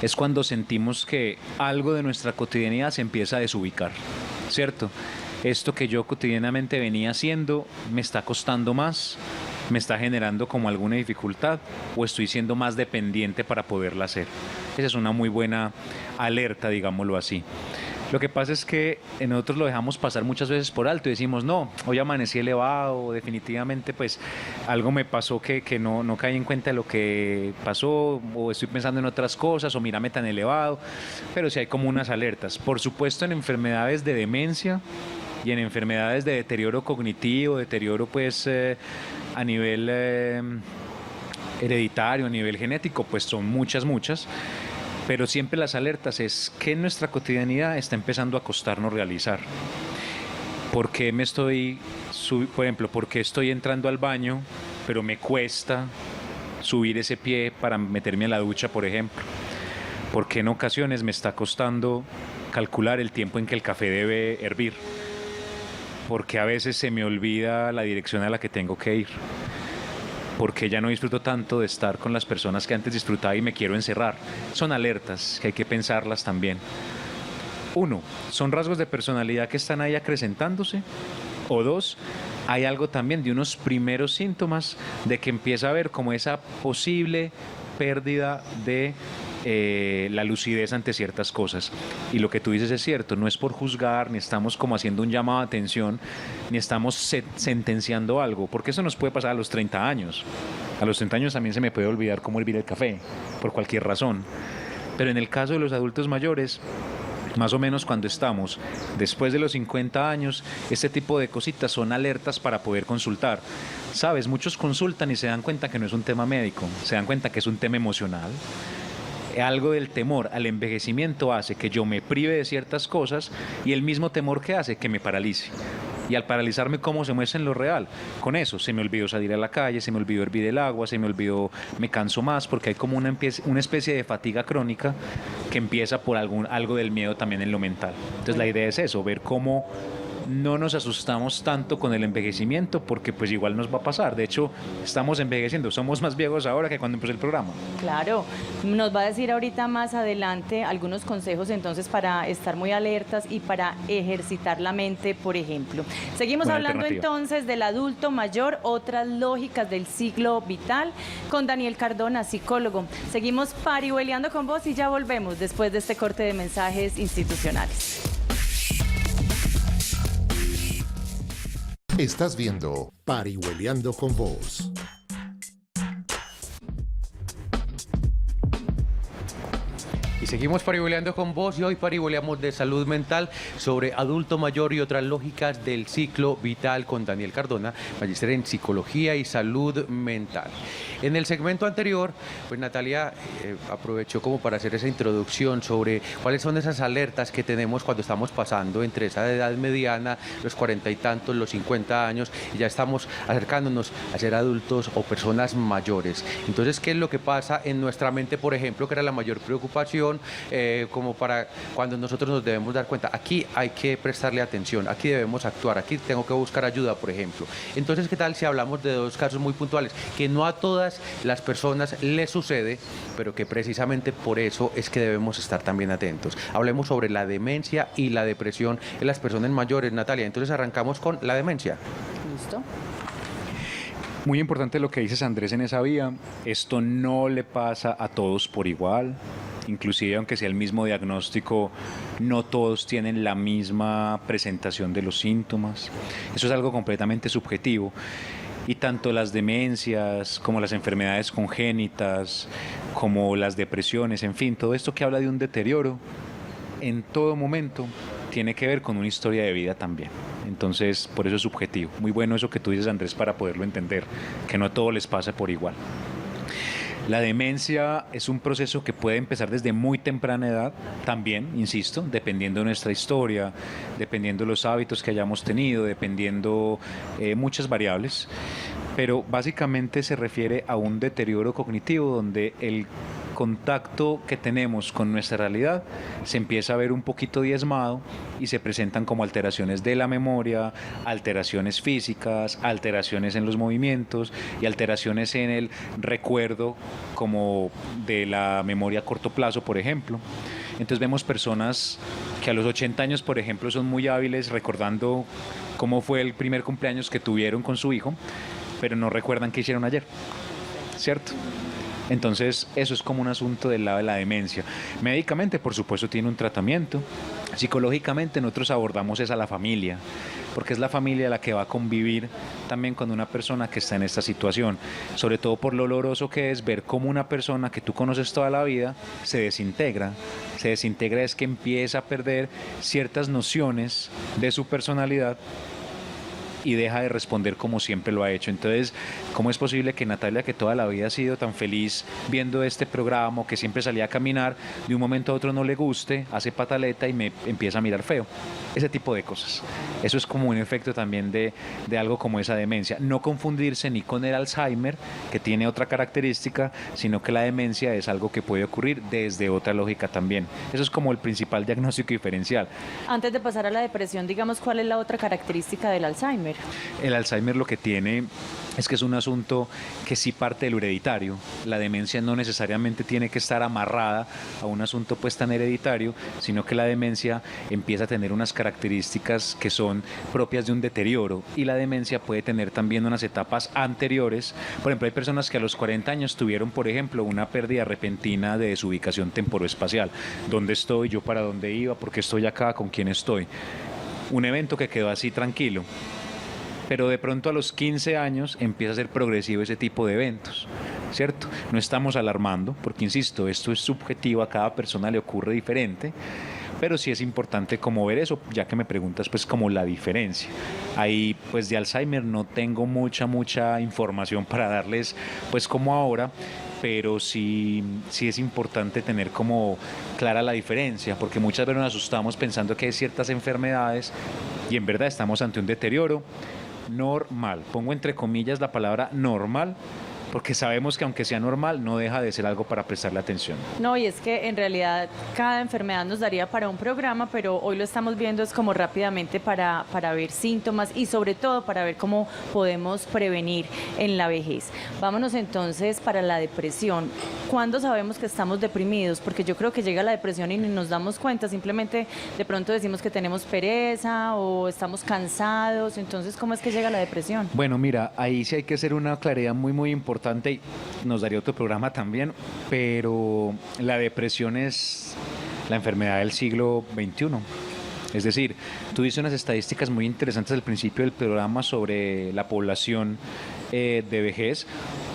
Speaker 3: es cuando sentimos que algo de nuestra cotidianidad se empieza a desubicar, ¿cierto? Esto que yo cotidianamente venía haciendo me está costando más, me está generando como alguna dificultad o estoy siendo más dependiente para poderla hacer. Esa es una muy buena alerta, digámoslo así. Lo que pasa es que nosotros lo dejamos pasar muchas veces por alto y decimos, no, hoy amanecí elevado, definitivamente pues algo me pasó que no caí en cuenta de lo que pasó, o estoy pensando en otras cosas, o mírame tan elevado, pero sí hay como unas alertas. Por supuesto, en enfermedades de demencia y en enfermedades de deterioro cognitivo, deterioro pues a nivel hereditario, a nivel genético, pues son muchas, pero siempre las alertas es que en nuestra cotidianidad está empezando a costarnos realizar. ¿Por qué por ejemplo, por qué estoy entrando al baño, pero me cuesta subir ese pie para meterme a la ducha, por ejemplo? ¿Por qué en ocasiones me está costando calcular el tiempo en que el café debe hervir? ¿Por qué a veces se me olvida la dirección a la que tengo que ir? Porque ya no disfruto tanto de estar con las personas que antes disfrutaba y me quiero encerrar. Son alertas que hay que pensarlas también. 1, son rasgos de personalidad que están ahí acrecentándose. O 2, hay algo también de unos primeros síntomas de que empieza a haber como esa posible pérdida de la lucidez ante ciertas cosas. Y lo que tú dices es cierto, no es por juzgar, ni estamos como haciendo un llamado de atención, ni estamos sentenciando algo, porque eso nos puede pasar a los 30 años. A los 30 años también se me puede olvidar cómo hervir el café, por cualquier razón. Pero en el caso de los adultos mayores, más o menos cuando estamos después de los 50 años, este tipo de cositas son alertas para poder consultar. Sabes, muchos consultan y se dan cuenta que no es un tema médico, se dan cuenta que es un tema emocional. Algo del temor al envejecimiento hace que yo me prive de ciertas cosas y el mismo temor que hace que me paralice. Y al paralizarme, ¿cómo se muestra en lo real? Con eso, se me olvidó salir a la calle, se me olvidó hervir el agua, se me olvidó, me canso más, porque hay como una especie de fatiga crónica que empieza por algo del miedo también en lo mental. Entonces la idea es eso, ver cómo no nos asustamos tanto con el envejecimiento, porque pues igual nos va a pasar. De hecho, estamos envejeciendo, somos más viejos ahora que cuando empezó el programa.
Speaker 1: Claro, nos va a decir ahorita más adelante algunos consejos entonces para estar muy alertas y para ejercitar la mente, por ejemplo. Seguimos
Speaker 3: Buena
Speaker 1: hablando
Speaker 3: alternativa.
Speaker 1: entonces del adulto mayor, otras lógicas del ciclo vital, con Daniel Cardona, psicólogo. Seguimos parihueliando con vos y ya volvemos después de este corte de mensajes institucionales.
Speaker 4: Estás viendo Parihueliando con Vos.
Speaker 2: Y seguimos parihueleando con vos y hoy parihueleamos de salud mental sobre adulto mayor y otras lógicas del ciclo vital con Daniel Cardona, magíster en psicología y salud mental. En el segmento anterior, pues Natalia aprovechó como para hacer esa introducción sobre cuáles son esas alertas que tenemos cuando estamos pasando entre esa edad mediana, los 40 y tantos, los 50 años, y ya estamos acercándonos a ser adultos o personas mayores. Entonces, ¿qué es lo que pasa en nuestra mente, por ejemplo, que era la mayor preocupación, como para cuando nosotros nos debemos dar cuenta, aquí hay que prestarle atención, aquí debemos actuar, aquí tengo que buscar ayuda, por ejemplo? Entonces, ¿qué tal si hablamos de dos casos muy puntuales, que no a todas las personas les sucede, pero que precisamente por eso es que debemos estar también atentos? Hablemos sobre la demencia y la depresión en las personas mayores, Natalia. Entonces arrancamos con la demencia.
Speaker 1: ¿Listo?
Speaker 3: Muy importante lo que dices, Andrés, en esa vía. Esto no le pasa a todos por igual. Inclusive aunque sea el mismo diagnóstico, no todos tienen la misma presentación de los síntomas. Eso es algo completamente subjetivo. Y tanto las demencias como las enfermedades congénitas, como las depresiones, en fin, todo esto que habla de un deterioro, en todo momento tiene que ver con una historia de vida también. Entonces, por eso es subjetivo. Muy bueno eso que tú dices, Andrés, para poderlo entender, que no a todos les pasa por igual. La demencia es un proceso que puede empezar desde muy temprana edad, también, insisto, dependiendo de nuestra historia, dependiendo de los hábitos que hayamos tenido, dependiendo muchas variables, pero básicamente se refiere a un deterioro cognitivo donde el contacto que tenemos con nuestra realidad se empieza a ver un poquito diezmado y se presentan como alteraciones de la memoria, alteraciones físicas, alteraciones en los movimientos y alteraciones en el recuerdo, como de la memoria a corto plazo, por ejemplo. Entonces vemos personas que a los 80 años, por ejemplo, son muy hábiles recordando cómo fue el primer cumpleaños que tuvieron con su hijo, pero no recuerdan qué hicieron ayer, ¿cierto? Entonces, eso es como un asunto del lado de la demencia. Médicamente, por supuesto, tiene un tratamiento. Psicológicamente, nosotros abordamos es a la familia, porque es la familia la que va a convivir también con una persona que está en esta situación. Sobre todo por lo doloroso que es ver cómo una persona que tú conoces toda la vida se desintegra. Se desintegra es que empieza a perder ciertas nociones de su personalidad y deja de responder como siempre lo ha hecho. Entonces, ¿cómo es posible que Natalia, que toda la vida ha sido tan feliz viendo este programa, que siempre salía a caminar, de un momento a otro no le guste, hace pataleta y me empieza a mirar feo? Ese tipo de cosas. Eso es como un efecto también de algo como esa demencia. No confundirse ni con el Alzheimer, que tiene otra característica, sino que la demencia es algo que puede ocurrir desde otra lógica también. Eso es como el principal diagnóstico diferencial.
Speaker 1: Antes de pasar a la depresión, digamos, ¿cuál es la otra característica del Alzheimer?
Speaker 3: El Alzheimer lo que tiene es que es un asunto que sí parte del hereditario. La demencia no necesariamente tiene que estar amarrada a un asunto pues tan hereditario, sino que la demencia empieza a tener unas características que son propias de un deterioro, y la demencia puede tener también unas etapas anteriores. Por ejemplo, hay personas que a los 40 años tuvieron, por ejemplo, una pérdida repentina de desubicación temporoespacial. ¿Dónde estoy? ¿Yo para dónde iba? ¿Por qué estoy acá? ¿Con quién estoy? Un evento que quedó así tranquilo. Pero de pronto a los 15 años empieza a ser progresivo ese tipo de eventos, ¿cierto? No estamos alarmando, porque insisto, esto es subjetivo, a cada persona le ocurre diferente, pero sí es importante como ver eso, ya que me preguntas pues como la diferencia. Ahí pues de Alzheimer no tengo mucha información para darles pues como ahora, pero sí es importante tener como clara la diferencia, porque muchas veces nos asustamos pensando que hay ciertas enfermedades y en verdad estamos ante un deterioro normal. Pongo entre comillas la palabra normal, porque sabemos que aunque sea normal, no deja de ser algo para prestarle atención.
Speaker 1: No, y es que en realidad cada enfermedad nos daría para un programa, pero hoy lo estamos viendo es como rápidamente para ver síntomas y sobre todo para ver cómo podemos prevenir en la vejez. Vámonos entonces para la depresión. ¿Cuándo sabemos que estamos deprimidos? Porque yo creo que llega la depresión y ni nos damos cuenta, simplemente de pronto decimos que tenemos pereza o estamos cansados. Entonces, ¿cómo es que llega la depresión?
Speaker 3: Bueno, mira, ahí sí hay que hacer una claridad muy importante, y nos daría otro programa también, pero la depresión es la enfermedad del siglo XXI. Es decir, tú dices unas estadísticas muy interesantes al principio del programa sobre la población de vejez,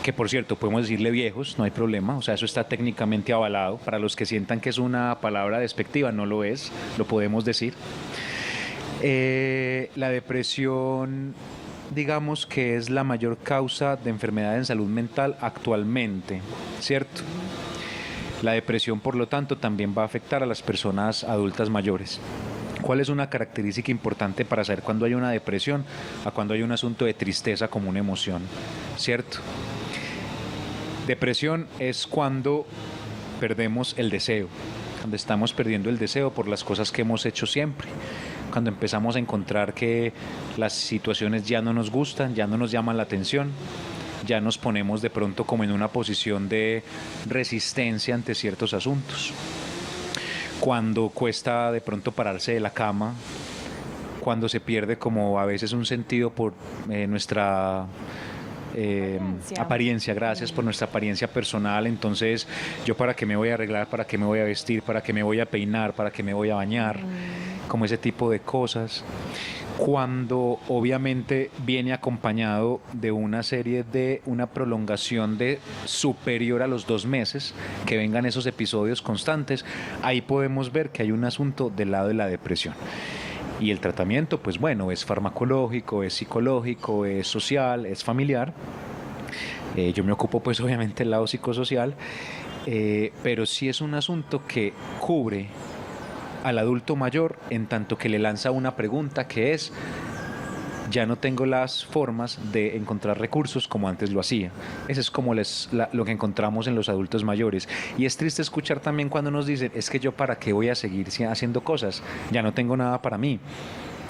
Speaker 3: que por cierto podemos decirle viejos, no hay problema, o sea, eso está técnicamente avalado. Para los que sientan que es una palabra despectiva, no lo es, lo podemos decir. La depresión, digamos que es la mayor causa de enfermedad en salud mental actualmente, ¿cierto? La depresión, por lo tanto, también va a afectar a las personas adultas mayores. ¿Cuál es una característica importante para saber cuándo hay una depresión a cuándo hay un asunto de tristeza como una emoción, ¿cierto? Depresión es cuando perdemos el deseo, cuando estamos perdiendo el deseo por las cosas que hemos hecho siempre, cuando empezamos a encontrar que las situaciones ya no nos gustan, ya no nos llaman la atención, ya nos ponemos de pronto como en una posición de resistencia ante ciertos asuntos. Cuando cuesta de pronto pararse de la cama, cuando se pierde como a veces un sentido por nuestra apariencia, gracias por nuestra apariencia personal. Entonces, yo para qué me voy a arreglar, para qué me voy a vestir, para qué me voy a peinar, para qué me voy a bañar, como ese tipo de cosas. Cuando obviamente viene acompañado de una prolongación de superior a los 2 meses, que vengan esos episodios constantes, ahí podemos ver que hay un asunto del lado de la depresión. Y el tratamiento, pues bueno, es farmacológico, es psicológico, es social, es familiar. Yo me ocupo pues obviamente del lado psicosocial, pero sí es un asunto que cubre al adulto mayor en tanto que le lanza una pregunta que es: ya no tengo las formas de encontrar recursos como antes lo hacía. Eso es como lo que encontramos en los adultos mayores. Y es triste escuchar también cuando nos dicen: es que yo para qué voy a seguir haciendo cosas, ya no tengo nada para mí.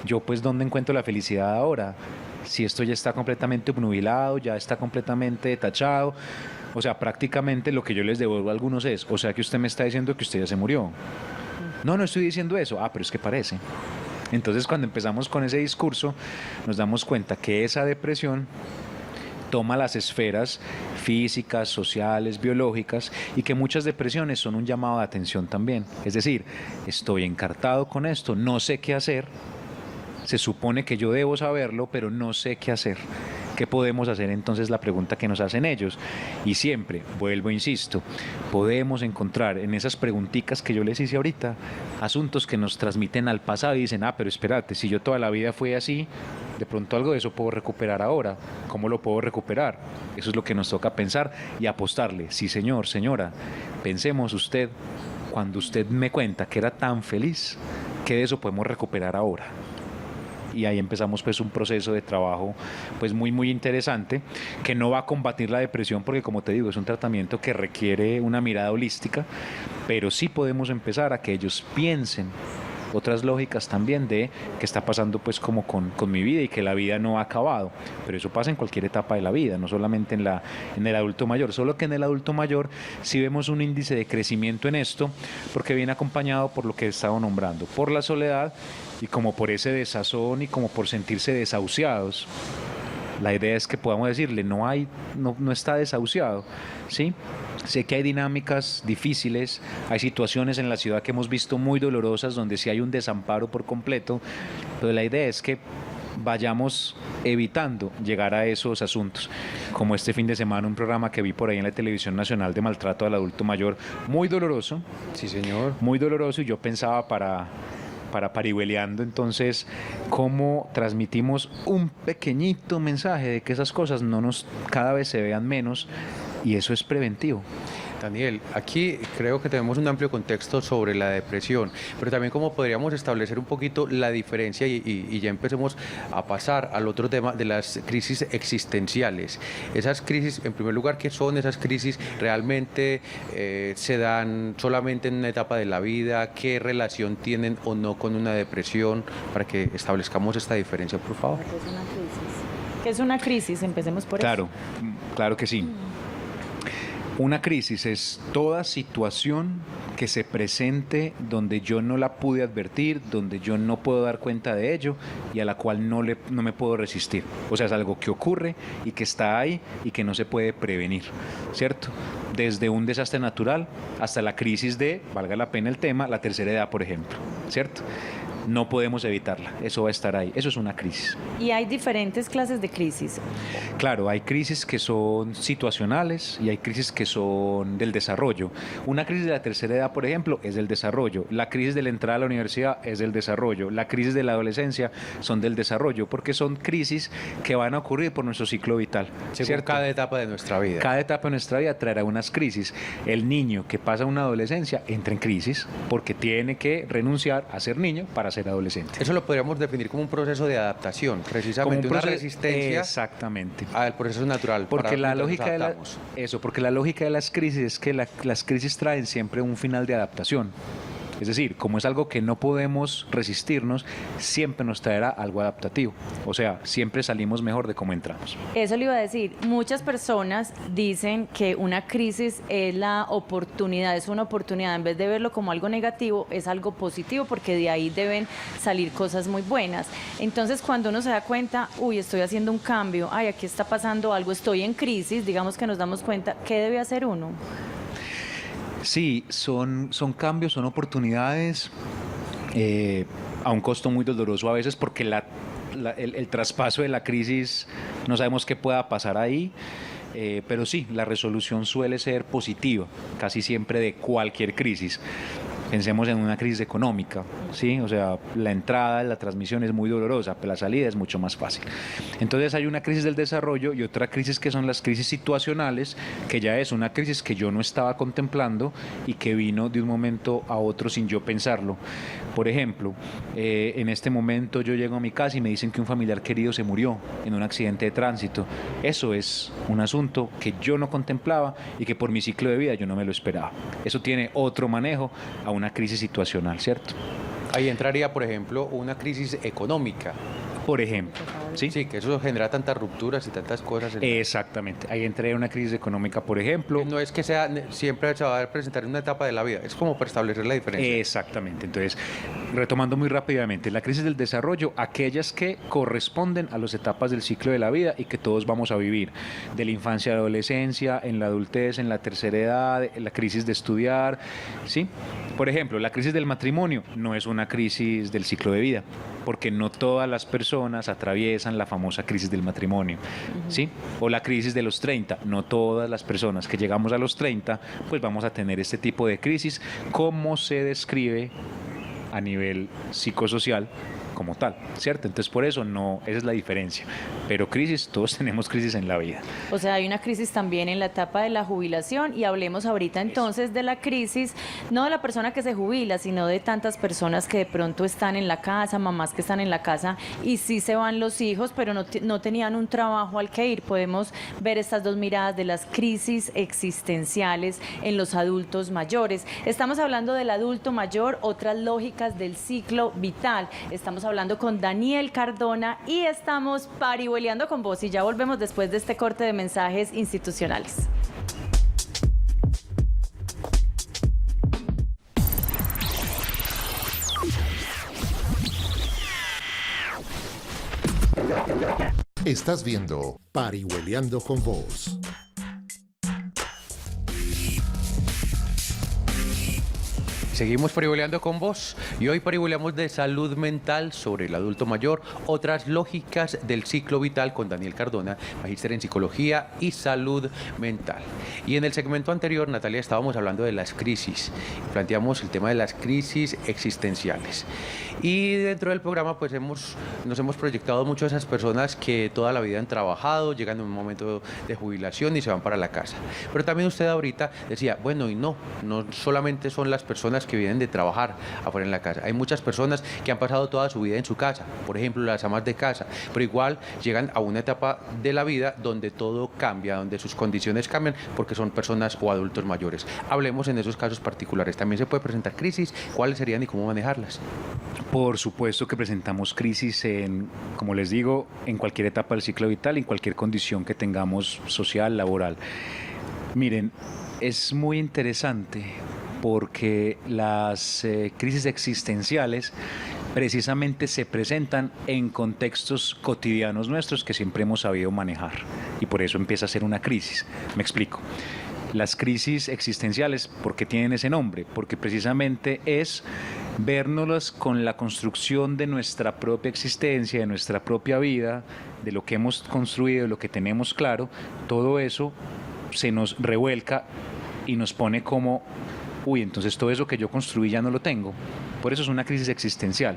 Speaker 3: Yo pues ¿dónde encuentro la felicidad ahora? Si esto ya está completamente obnubilado, ya está completamente tachado. O sea, prácticamente lo que yo les devuelvo a algunos es: o sea que usted me está diciendo que usted ya se murió. No, no estoy diciendo eso. Ah, pero es que parece. Entonces, cuando empezamos con ese discurso, nos damos cuenta que esa depresión toma las esferas físicas, sociales, biológicas, y que muchas depresiones son un llamado de atención también. Es decir, estoy encartado con esto, no sé qué hacer, se supone que yo debo saberlo, pero no sé qué hacer. ¿Qué podemos hacer? Entonces, la pregunta que nos hacen ellos. Y siempre, vuelvo, insisto, podemos encontrar en esas preguntitas que yo les hice ahorita asuntos que nos transmiten al pasado y dicen: ah, pero espérate, si yo toda la vida fui así, de pronto algo de eso puedo recuperar ahora. ¿Cómo lo puedo recuperar? Eso es lo que nos toca pensar y apostarle. Sí, señor, señora, pensemos usted, cuando usted me cuenta que era tan feliz, ¿qué de eso podemos recuperar ahora? Y ahí empezamos pues un proceso de trabajo pues muy interesante, que no va a combatir la depresión porque, como te digo, es un tratamiento que requiere una mirada holística, pero sí podemos empezar a que ellos piensen otras lógicas también de qué está pasando pues como con mi vida y que la vida no ha acabado. Pero eso pasa en cualquier etapa de la vida, no solamente en el adulto mayor, solo que en el adulto mayor sí vemos un índice de crecimiento en esto, porque viene acompañado por lo que he estado nombrando, por la soledad y como por ese desazón y como por sentirse desahuciados. La idea es que podamos decirle, no está desahuciado, ¿sí? Sé que hay dinámicas difíciles, hay situaciones en la ciudad que hemos visto muy dolorosas donde sí hay un desamparo por completo, pero la idea es que vayamos evitando llegar a esos asuntos, como este fin de semana un programa que vi por ahí en la televisión nacional de maltrato al adulto mayor, muy doloroso.
Speaker 2: Sí, señor.
Speaker 3: Muy doloroso, y yo pensaba para Parihueliando, entonces, cómo transmitimos un pequeñito mensaje de que esas cosas cada vez se vean menos, y eso es preventivo.
Speaker 2: Daniel, aquí creo que tenemos un amplio contexto sobre la depresión, pero también cómo podríamos establecer un poquito la diferencia y ya empecemos a pasar al otro tema de las crisis existenciales. Esas crisis, en primer lugar, ¿qué son esas crisis? ¿Realmente se dan solamente en una etapa de la vida? ¿Qué relación tienen o no con una depresión? Para que establezcamos esta diferencia, por favor.
Speaker 1: ¿Qué es una crisis? ¿Qué es una crisis? Empecemos por
Speaker 3: eso. Claro que sí. Una crisis es toda situación que se presente donde yo no la pude advertir, donde yo no puedo dar cuenta de ello y a la cual no me puedo resistir. O sea, es algo que ocurre y que está ahí y que no se puede prevenir, ¿cierto? Desde un desastre natural hasta la crisis de, valga la pena el tema, la tercera edad, por ejemplo, ¿cierto? No podemos evitarla, eso va a estar ahí, eso es una crisis.
Speaker 1: ¿Y hay diferentes clases de crisis?
Speaker 3: Claro, hay crisis que son situacionales y hay crisis que son del desarrollo. Una crisis de la tercera edad, por ejemplo, es del desarrollo. La crisis de la entrada a la universidad es del desarrollo. La crisis de la adolescencia son del desarrollo, porque son crisis que van a ocurrir por nuestro ciclo vital.
Speaker 2: Según cada etapa de nuestra vida.
Speaker 3: Cada etapa de nuestra vida traerá unas crisis. El niño que pasa una adolescencia entra en crisis porque tiene que renunciar a ser niño para ser adolescente.
Speaker 2: Eso lo podríamos definir como un proceso de adaptación, precisamente una resistencia.
Speaker 3: Exactamente.
Speaker 2: Al proceso natural.
Speaker 3: Porque la lógica de las crisis es que las crisis traen siempre un final de adaptación. Es decir, como es algo que no podemos resistirnos, siempre nos traerá algo adaptativo. O sea, siempre salimos mejor de cómo entramos.
Speaker 1: Eso le iba a decir. Muchas personas dicen que una crisis es la oportunidad, es una oportunidad. En vez de verlo como algo negativo, es algo positivo, porque de ahí deben salir cosas muy buenas. Entonces, cuando uno se da cuenta, uy, estoy haciendo un cambio, ay, aquí está pasando algo, estoy en crisis, digamos que nos damos cuenta, ¿qué debe hacer uno?
Speaker 3: Sí, son cambios, son oportunidades a un costo muy doloroso a veces, porque el traspaso de la crisis no sabemos qué pueda pasar ahí, pero sí, la resolución suele ser positiva, casi siempre, de cualquier crisis. Pensemos en una crisis económica, ¿sí? O sea, la entrada, la transmisión es muy dolorosa, pero la salida es mucho más fácil. Entonces hay una crisis del desarrollo y otra crisis que son las crisis situacionales, que ya es una crisis que yo no estaba contemplando y que vino de un momento a otro sin yo pensarlo. Por ejemplo, en este momento yo llego a mi casa y me dicen que un familiar querido se murió en un accidente de tránsito. Eso es un asunto que yo no contemplaba y que por mi ciclo de vida yo no me lo esperaba. Eso tiene otro manejo a una crisis situacional, ¿cierto?
Speaker 2: Ahí entraría, por ejemplo, una crisis económica.
Speaker 3: Por ejemplo, ¿sí?
Speaker 2: Sí, que eso genera tantas rupturas y tantas cosas.
Speaker 3: Exactamente, ahí entraría una crisis económica, por ejemplo.
Speaker 2: No es que siempre se va a presentar en una etapa de la vida, es como para establecer la diferencia.
Speaker 3: Exactamente, entonces, retomando muy rápidamente, la crisis del desarrollo, aquellas que corresponden a las etapas del ciclo de la vida y que todos vamos a vivir, de la infancia a la adolescencia, en la adultez, en la tercera edad, en la crisis de estudiar, ¿sí? Por ejemplo, la crisis del matrimonio no es una crisis del ciclo de vida, porque no todas las personas atraviesan la famosa crisis del matrimonio, ¿sí? O la crisis de los 30, no todas las personas que llegamos a los 30, pues vamos a tener este tipo de crisis, como se describe a nivel psicosocial como tal, ¿cierto? Entonces, por eso esa es la diferencia. Pero crisis, todos tenemos crisis en la vida.
Speaker 1: O sea, hay una crisis también en la etapa de la jubilación, y hablemos ahorita entonces de la crisis, no de la persona que se jubila, sino de tantas personas que de pronto están en la casa, mamás que están en la casa y sí se van los hijos, pero no tenían un trabajo al que ir. Podemos ver estas dos miradas de las crisis existenciales en los adultos mayores. Estamos hablando del adulto mayor, otras lógicas básicas del ciclo vital. Estamos hablando con Daniel Cardona y estamos parihueliando con vos y ya volvemos después de este corte de mensajes institucionales.
Speaker 4: Estás viendo Parihueliando con Vos.
Speaker 2: Seguimos parihueleando con vos y hoy parihueleamos de salud mental sobre el adulto mayor, otras lógicas del ciclo vital con Daniel Cardona, magíster en psicología y salud mental. Y en el segmento anterior, Natalia, estábamos hablando de las crisis, planteamos el tema de las crisis existenciales. Y dentro del programa pues nos hemos proyectado mucho a esas personas que toda la vida han trabajado, llegan en un momento de jubilación y se van para la casa. Pero también usted ahorita decía, bueno, y no solamente son las personas que vienen de trabajar afuera en la casa. Hay muchas personas que han pasado toda su vida en su casa, por ejemplo, las amas de casa, pero igual llegan a una etapa de la vida donde todo cambia, donde sus condiciones cambian, porque son personas o adultos mayores. Hablemos en esos casos particulares. También se puede presentar crisis. ¿Cuáles serían y cómo manejarlas?
Speaker 3: Por supuesto que presentamos crisis como les digo, en cualquier etapa del ciclo vital, en cualquier condición que tengamos social, laboral. Miren, es muy interesante porque las crisis existenciales precisamente se presentan en contextos cotidianos nuestros que siempre hemos sabido manejar y por eso empieza a ser una crisis. Me explico. Las crisis existenciales, ¿por qué tienen ese nombre? Porque precisamente es vernoslas con la construcción de nuestra propia existencia, de nuestra propia vida, de lo que hemos construido, de lo que tenemos claro. Todo eso se nos revuelca y nos pone como, uy, entonces todo eso que yo construí ya no lo tengo. Por eso es una crisis existencial,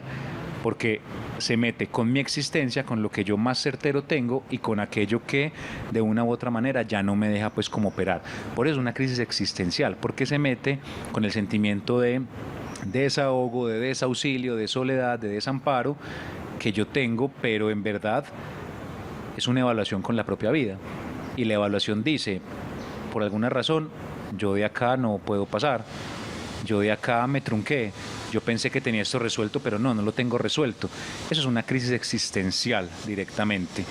Speaker 3: porque se mete con mi existencia, con lo que yo más certero tengo y con aquello que de una u otra manera ya no me deja pues como operar. Por eso es una crisis existencial, porque se mete con el sentimiento de desahogo, de desauxilio, de soledad, de desamparo que yo tengo, pero en verdad es una evaluación con la propia vida. Y la evaluación dice, por alguna razón, yo de acá no puedo pasar, yo de acá me trunqué, yo pensé que tenía esto resuelto, pero no lo tengo resuelto. Eso es una crisis existencial directamente.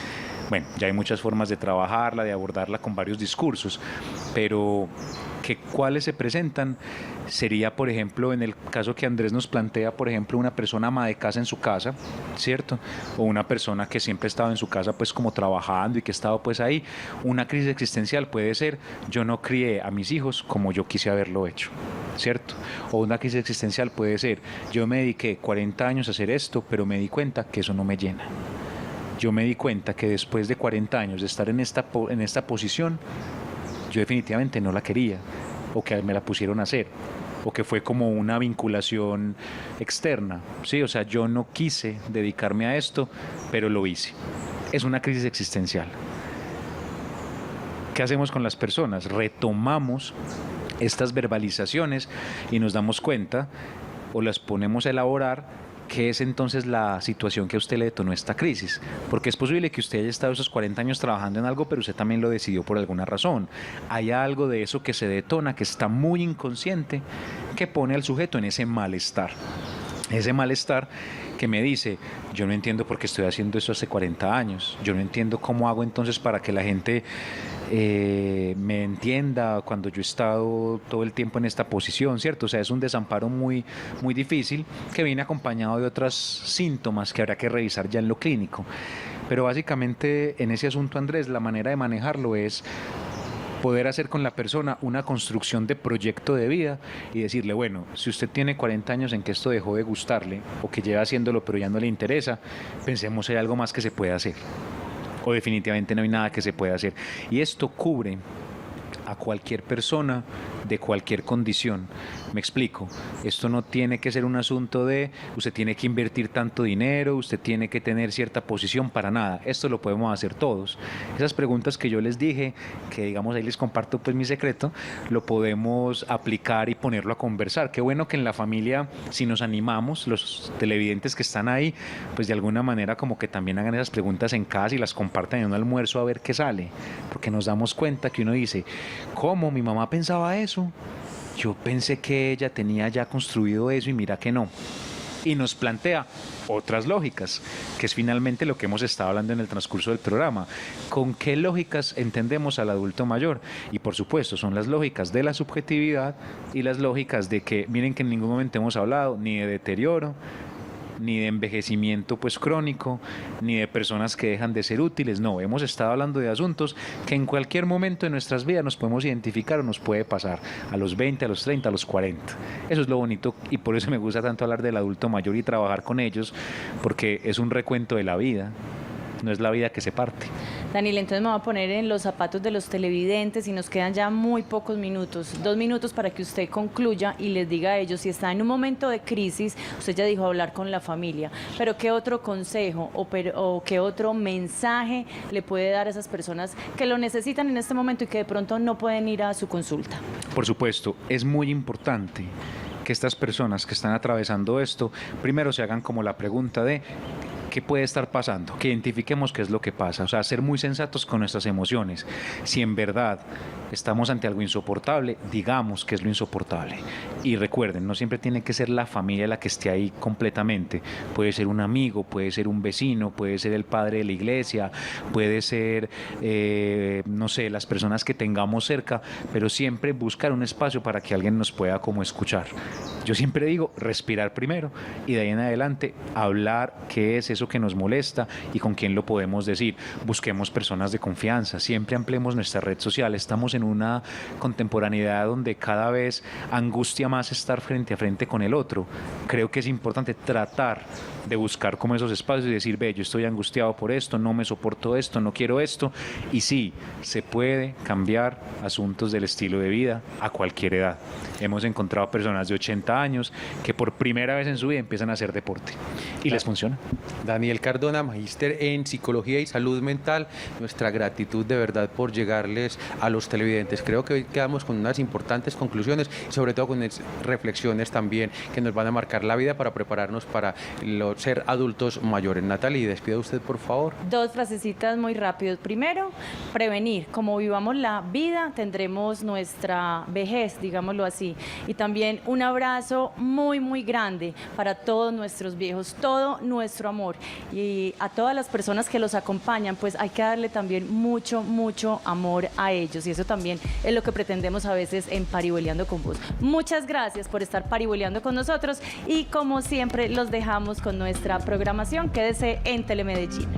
Speaker 3: Bueno, ya hay muchas formas de trabajarla, de abordarla con varios discursos, pero ¿cuáles se presentan? Sería, por ejemplo, en el caso que Andrés nos plantea, por ejemplo, una persona ama de casa en su casa, ¿cierto? O una persona que siempre ha estado en su casa pues como trabajando y que ha estado pues ahí. Una crisis existencial puede ser, yo no crié a mis hijos como yo quise haberlo hecho, ¿cierto? O una crisis existencial puede ser, yo me dediqué 40 años a hacer esto, pero me di cuenta que eso no me llena. Yo me di cuenta que después de 40 años de estar en esta posición, yo definitivamente no la quería, o que me la pusieron a hacer, o que fue como una vinculación externa, ¿sí? O sea, yo no quise dedicarme a esto, pero lo hice. Es una crisis existencial. ¿Qué hacemos con las personas? Retomamos estas verbalizaciones y nos damos cuenta, o las ponemos a elaborar, ¿qué es entonces la situación que a usted le detonó esta crisis? Porque es posible que usted haya estado esos 40 años trabajando en algo, pero usted también lo decidió por alguna razón. Hay algo de eso que se detona, que está muy inconsciente, que pone al sujeto en ese malestar. Ese malestar que me dice, yo no entiendo por qué estoy haciendo esto hace 40 años, yo no entiendo cómo hago entonces para que la gente me entienda cuando yo he estado todo el tiempo en esta posición, ¿cierto? O sea, es un desamparo muy, muy difícil que viene acompañado de otros síntomas que habrá que revisar ya en lo clínico. Pero básicamente en ese asunto, Andrés, la manera de manejarlo es poder hacer con la persona una construcción de proyecto de vida y decirle, bueno, si usted tiene 40 años en que esto dejó de gustarle o que lleva haciéndolo pero ya no le interesa, pensemos si hay algo más que se puede hacer o definitivamente no hay nada que se pueda hacer. Y esto cubre a cualquier persona de cualquier condición. Me explico, esto no tiene que ser un asunto de usted tiene que invertir tanto dinero, usted tiene que tener cierta posición, para nada, esto lo podemos hacer todos. Esas preguntas que yo les dije, que digamos ahí les comparto pues mi secreto, lo podemos aplicar y ponerlo a conversar. Qué bueno que en la familia, si nos animamos, los televidentes que están ahí, pues de alguna manera como que también hagan esas preguntas en casa y las compartan en un almuerzo a ver qué sale, porque nos damos cuenta que uno dice, ¿cómo? ¿Mi mamá pensaba eso? Yo pensé que ella tenía ya construido eso y mira que no. y nos plantea otras lógicas, que es finalmente lo que hemos estado hablando en el transcurso del programa. ¿Con qué lógicas entendemos al adulto mayor? Y por supuesto, son las lógicas de la subjetividad y las lógicas de que, miren que en ningún momento hemos hablado ni de deterioro, ni de envejecimiento pues crónico, ni de personas que dejan de ser útiles. No, hemos estado hablando de asuntos que en cualquier momento de nuestras vidas nos podemos identificar o nos puede pasar, a los 20, a los 30, a los 40. Eso es lo bonito y por eso me gusta tanto hablar del adulto mayor y trabajar con ellos, porque es un recuento de la vida. No es la vida que se parte.
Speaker 1: Daniel, entonces me voy a poner en los zapatos de los televidentes y nos quedan ya muy pocos minutos, 2 minutos para que usted concluya y les diga a ellos si está en un momento de crisis. Usted ya dijo hablar con la familia, pero ¿qué otro consejo o qué otro mensaje le puede dar a esas personas que lo necesitan en este momento y que de pronto no pueden ir a su consulta?
Speaker 3: Por supuesto, es muy importante que estas personas que están atravesando esto, primero se hagan como la pregunta de ¿qué puede estar pasando? Que identifiquemos qué es lo que pasa, o sea, ser muy sensatos con nuestras emociones. Si en verdad estamos ante algo insoportable, digamos que es lo insoportable. Y recuerden, no siempre tiene que ser la familia la que esté ahí completamente. Puede ser un amigo, puede ser un vecino, puede ser el padre de la iglesia, puede ser, no sé, las personas que tengamos cerca, pero siempre buscar un espacio para que alguien nos pueda como escuchar. Yo siempre digo, respirar primero y de ahí en adelante hablar qué es eso que nos molesta y con quién lo podemos decir. Busquemos personas de confianza, siempre ampliemos nuestra red social. Estamos en una contemporaneidad donde cada vez angustia más estar frente a frente con el otro. Creo que es importante tratar de buscar como esos espacios y decir, ve, yo estoy angustiado por esto, no me soporto esto, no quiero esto. Y sí, se puede cambiar asuntos del estilo de vida a cualquier edad. Hemos encontrado personas de 80 años que por primera vez en su vida empiezan a hacer deporte y les funciona.
Speaker 2: Daniel Cardona, magíster en Psicología y Salud Mental, nuestra gratitud de verdad por llegarles a los televidentes. Creo que hoy quedamos con unas importantes conclusiones y sobre todo con reflexiones también que nos van a marcar la vida para prepararnos para ser adultos mayores. Natalie, despida usted, por favor.
Speaker 1: 2 frasecitas muy rápido. Primero, prevenir. Como vivamos la vida, tendremos nuestra vejez, digámoslo así. Y también un abrazo muy, muy grande para todos nuestros viejos, todo nuestro amor. Y a todas las personas que los acompañan, pues hay que darle también mucho, mucho amor a ellos. Y eso también es lo que pretendemos a veces en Parihueliando con Vos. Muchas gracias por estar parihueliando con nosotros y como siempre los dejamos con nuestra programación. Quédese en Telemedellín.